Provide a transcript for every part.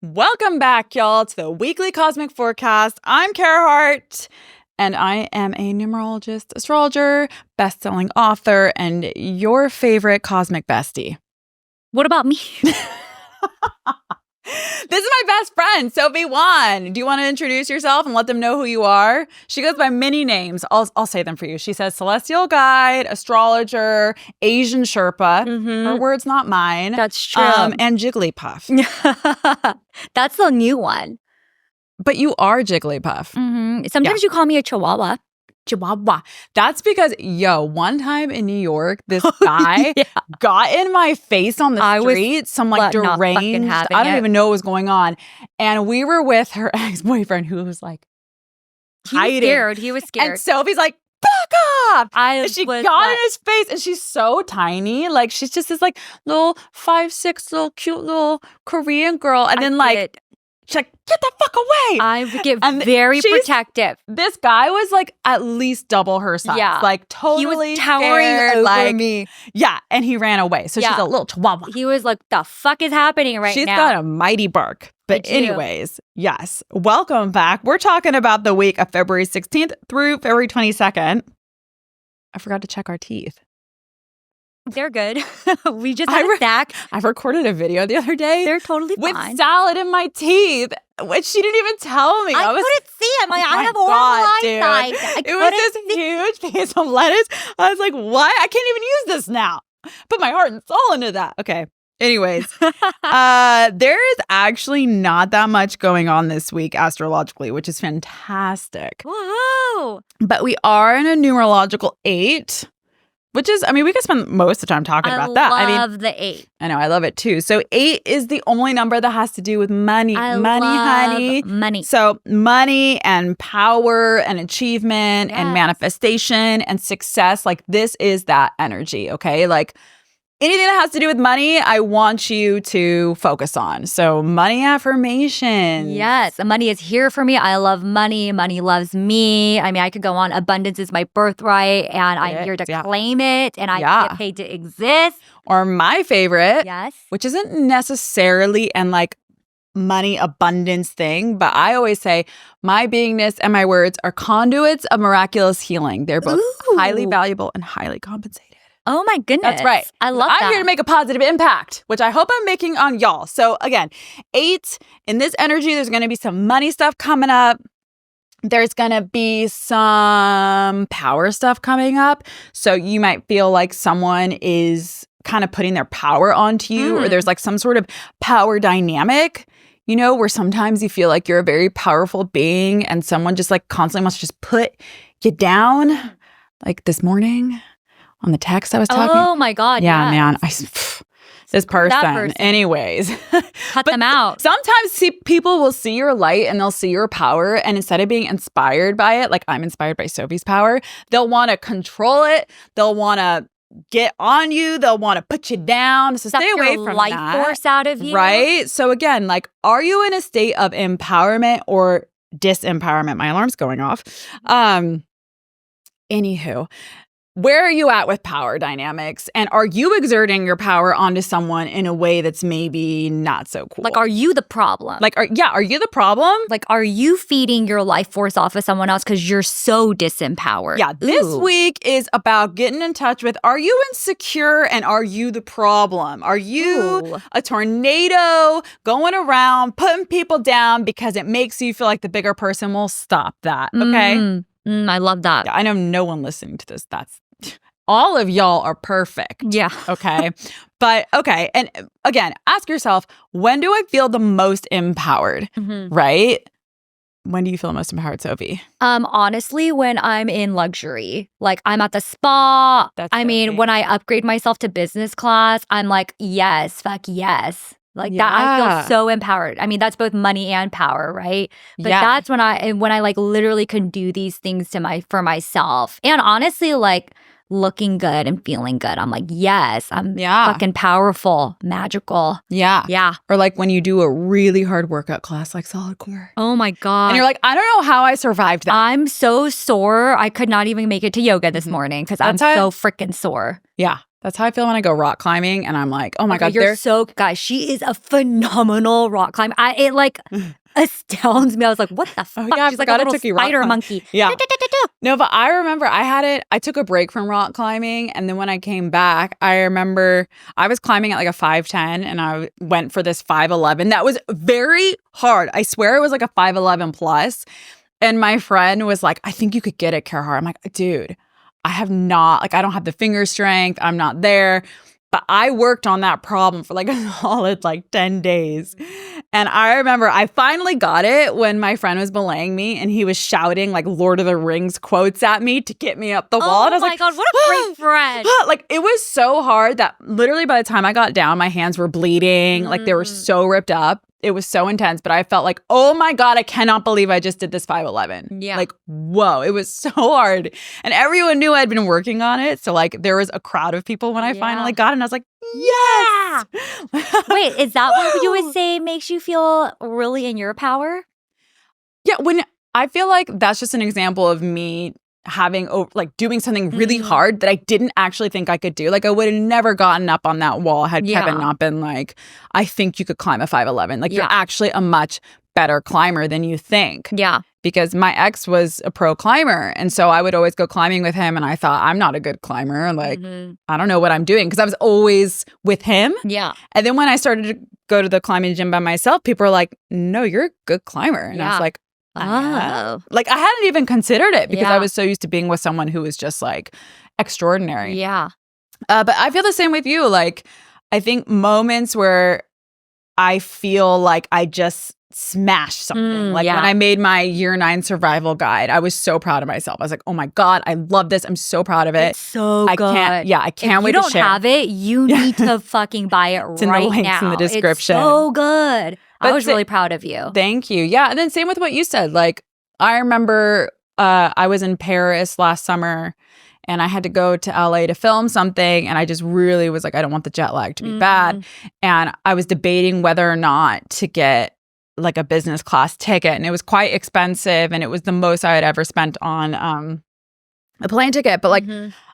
Welcome back, y'all, to the weekly cosmic forecast. I'm Kaerhart, and I am a numerologist, astrologer, best-selling author, and your favorite cosmic bestie. What about me? This is my best friend, Sophieswon. Do you want to introduce yourself and let them know who you are? She goes by many names. I'll say them for you. She says celestial guide, astrologer, Asian Sherpa. Her words, not mine. That's true. And Jigglypuff. That's the new one. But you are Jigglypuff. Sometimes you call me a chihuahua. Chihuahua. That's because, one time in New York, this guy got in my face on the street, some like deranged, I don't even know what was going on. And we were with her ex-boyfriend who was like hiding. He was scared. And Sophie's like, back off! She got in his face, and she's so tiny. Like, she's just this like little 5'6", little cute little Korean girl. And then like, she's like, get the fuck away! I get very protective. This guy was like at least double her size. Yeah. Like totally he was towering over me. Yeah, and he ran away. So she's a little chihuahua. He was like, the fuck is happening now? She's got a mighty bark. But anyways, yes. Welcome back. We're talking about the week of February 16th through February 22nd. I forgot to check our teeth. They're good. We just had a snack. I recorded a video the other day. They're totally with fine. salad in my teeth, which she didn't even tell me. I couldn't see it. I have horrible eyesight. It was this huge piece of lettuce. I was like, what? I can't even use this now. Put my heart and soul into that. Okay. Anyways, there is actually not that much going on this week astrologically, which is fantastic. Woohoo! But we are in a numerological 8. Which is, we could spend most of the time talking about that. I love the 8. I know, I love it too. So 8 is the only number that has to do with money. Honey. Money. So money and power and achievement and manifestation and success. Like this is that energy, okay? Like anything that has to do with money, I want you to focus on. So money affirmations. Yes, money is here for me. I love money. Money loves me. I could go on. Abundance is my birthright, and I'm here to claim it, and I get paid to exist. Or my favorite, which isn't necessarily an like money abundance thing, but I always say my beingness and my words are conduits of miraculous healing. They're both highly valuable and highly compensated. Oh my goodness. That's right. I love that. I'm here to make a positive impact, which I hope I'm making on y'all. So again, 8, in this energy, there's going to be some money stuff coming up. There's going to be some power stuff coming up. So you might feel like someone is kind of putting their power onto you, or there's like some sort of power dynamic, where sometimes you feel like you're a very powerful being and someone just like constantly wants to just put you down. Like this morning on the text I was talking. Oh my God. Yeah, man. This person. Anyways. Cut them out. Sometimes people will see your light and they'll see your power. And instead of being inspired by it, like I'm inspired by Sophie's power, they'll want to control it. They'll want to get on you. They'll want to put you down. So stay away from life that. Force out of you. Right? So again, like, are you in a state of empowerment or disempowerment? My alarm's going off. Anywho. Where are you at with power dynamics? And are you exerting your power onto someone in a way that's maybe not so cool? Like, are you the problem? Like, are you the problem? Like, are you feeding your life force off of someone else because you're so disempowered? Yeah, this week is about getting in touch with, are you insecure and are you the problem? Are you a tornado going around putting people down because it makes you feel like the bigger person? Will stop that, okay? I love that. Yeah, I know no one listening to this. All of y'all are perfect. Yeah. Okay. But okay. And again, ask yourself, when do I feel the most empowered? Right? When do you feel most empowered, Sophie? Honestly, when I'm in luxury. Like I'm at the spa. When I upgrade myself to business class, I'm like, yes, fuck yes. Like that, I feel so empowered. That's both money and power, right? But that's when I like literally can do these things for myself. And honestly, like looking good and feeling good. I'm like, yes, I'm fucking powerful, magical. Yeah. Yeah. Or like when you do a really hard workout class like solid core. Oh my God. And you're like, I don't know how I survived that. I'm so sore. I could not even make it to yoga this morning because I'm so freaking sore. Yeah. That's how I feel when I go rock climbing, and I'm like, oh my God, you're so guys. She is a phenomenal rock climber. It like astounds me. I was like, what the fuck? Yeah, She's like a little spider monkey. Yeah. No, but I remember I took a break from rock climbing, and then when I came back, I remember I was climbing at like a 5'10", and I went for this 5'11". That was very hard. I swear it was like a 5'11 plus. And my friend was like, I think you could get it, Kaerhart. I'm like, dude, I have not, like, I don't have the finger strength. I'm not there. But I worked on that problem for like a solid like 10 days. And I remember I finally got it when my friend was belaying me and he was shouting like Lord of the Rings quotes at me to get me up the wall. And I was like, God, what a great friend. Like, it was so hard that literally by the time I got down, my hands were bleeding. Like, they were so ripped up. It was so intense, but I felt like, oh my God, I cannot believe I just did this 5'11". Yeah. Like, whoa, it was so hard. And everyone knew I'd been working on it. So like there was a crowd of people when I finally got it. And I was like, yes. Wait, is that what you would say makes you feel really in your power? Yeah, when I feel like that's just an example of me having like doing something really hard that I didn't actually think I could do. Like I would have never gotten up on that wall had Kevin not been like, I think you could climb a 5'11". Like you're actually a much better climber than you think. Yeah. Because my ex was a pro climber. And so I would always go climbing with him. And I thought, I'm not a good climber. Like, I don't know what I'm doing. Because I was always with him. Yeah. And then when I started to go to the climbing gym by myself, people were like, no, you're a good climber. And I was like, oh. Like I hadn't even considered it because I was so used to being with someone who was just like extraordinary. Yeah. But I feel the same with you. Like, I think moments where I feel like I just smashed something. Like when I made my year 9 survival guide, I was so proud of myself. I was like, oh my God, I love this. I'm so proud of it. It's so good. I can't wait to share. If you don't have it, you need to fucking buy it it's in the links in the description. It's so good. I was really proud of you. Thank you. Yeah. And then same with what you said. Like, I remember I was in Paris last summer and I had to go to LA to film something. And I just really was like, I don't want the jet lag to be bad. And I was debating whether or not to get like a business class ticket. And it was quite expensive. And it was the most I had ever spent on a plane ticket. But like,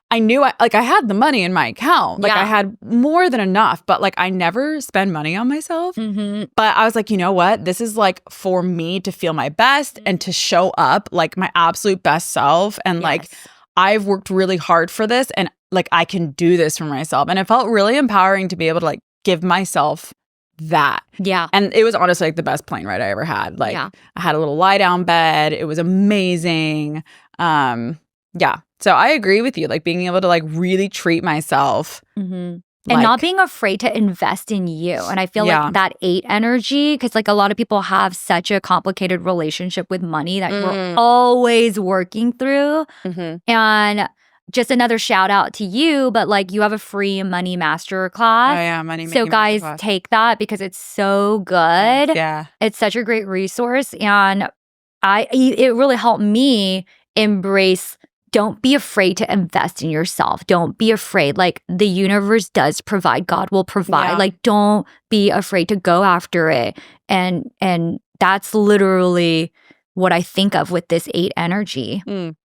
I knew I had the money in my account. Like I had more than enough, but like I never spend money on myself. But I was like, you know what? This is like for me to feel my best and to show up like my absolute best self. And like I've worked really hard for this and like I can do this for myself. And it felt really empowering to be able to like give myself that. Yeah. And it was honestly like the best plane ride I ever had. Like I had a little lie down bed. It was amazing. Yeah. So I agree with you, like being able to like really treat myself. And not being afraid to invest in you. And I feel like that 8 energy, because like a lot of people have such a complicated relationship with money that we're always working through. And just another shout out to you, but like you have a free money masterclass. Oh yeah, money. So guys, take that because it's so good. Yeah. It's such a great resource. And it really helped me embrace. Don't be afraid to invest in yourself. Don't be afraid. Like the universe does provide. God will provide. Like don't be afraid to go after it. And that's literally what I think of with this 8 energy.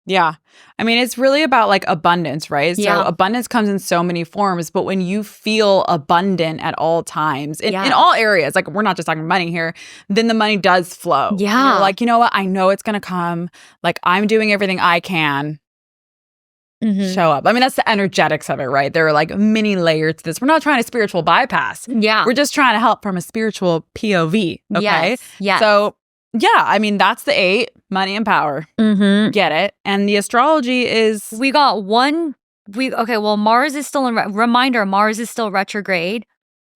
Yeah. I mean, it's really about like abundance, right? So abundance comes in so many forms, but when you feel abundant at all times, in all areas, like we're not just talking money here, then the money does flow. Yeah. You're like, you know what? I know it's going to come. Like I'm doing everything I can. Show up. I mean, that's the energetics of it, right? There are like many layers to this. We're not trying to spiritual bypass. Yeah. We're just trying to help from a spiritual POV. Okay. Yes. So yeah, I mean, that's the 8, money and power. Get it. And the astrology is... We got one... well, Mars is still in... Reminder, Mars is still retrograde.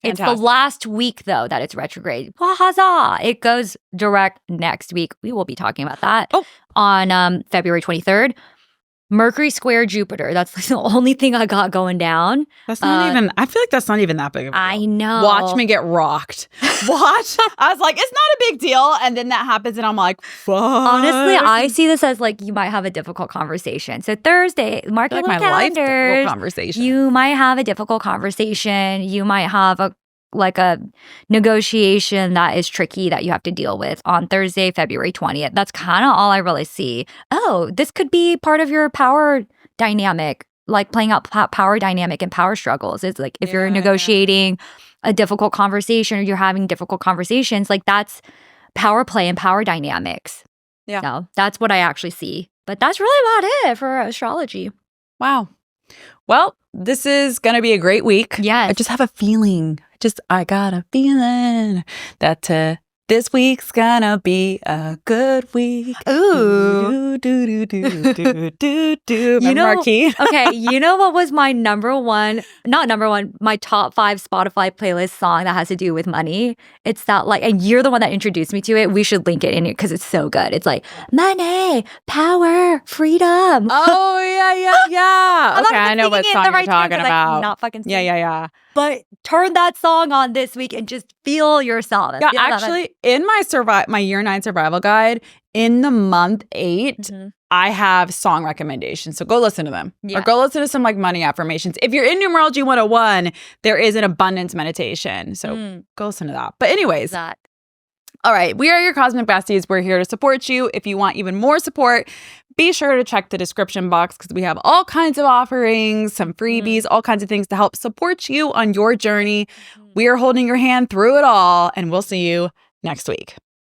Fantastic. It's the last week, though, that it's retrograde. Well, huzzah! It goes direct next week. We will be talking about that on February 23rd. Mercury square Jupiter. That's the only thing I got going down. That's not even, I feel like that's not even that big of a deal. I know. Watch me get rocked. Watch. I was like, it's not a big deal. And then that happens and I'm like, fuck. Honestly, I see this as like you might have a difficult conversation. So Thursday, mark your like my life's difficult conversation. You might have a difficult conversation. You might have a negotiation that is tricky that you have to deal with on Thursday, February 20th. That's kind of all I really see. Oh, this could be part of your power dynamic like playing out power dynamic and power struggles. It's like if you're negotiating a difficult conversation or you're having difficult conversations, like that's power play and power dynamics. Yeah. So that's what I actually see. But that's really about it for astrology. Wow. Well, this is going to be a great week. Yes. I just have a feeling. I got a feeling that this week's gonna be a good week. Ooh. Remember our key? Okay, you know what was my my top 5 Spotify playlist song that has to do with money? It's that like, and you're the one that introduced me to it. We should link it in here because it's so good. It's like money, power, freedom. Oh, yeah. Okay, I know what song you're talking about. Like, not fucking singing. Yeah. But turn that song on this week and just feel yourself. Yeah, actually, in my year 9 survival guide, in the month 8, I have song recommendations. So go listen to them. Or go listen to some like money affirmations. If you're in Numerology 101, there is an abundance meditation. So go listen to that. But anyways, all right, we are your cosmic besties. We're here to support you. If you want even more support, be sure to check the description box because we have all kinds of offerings, some freebies, all kinds of things to help support you on your journey. We are holding your hand through it all, and we'll see you next week.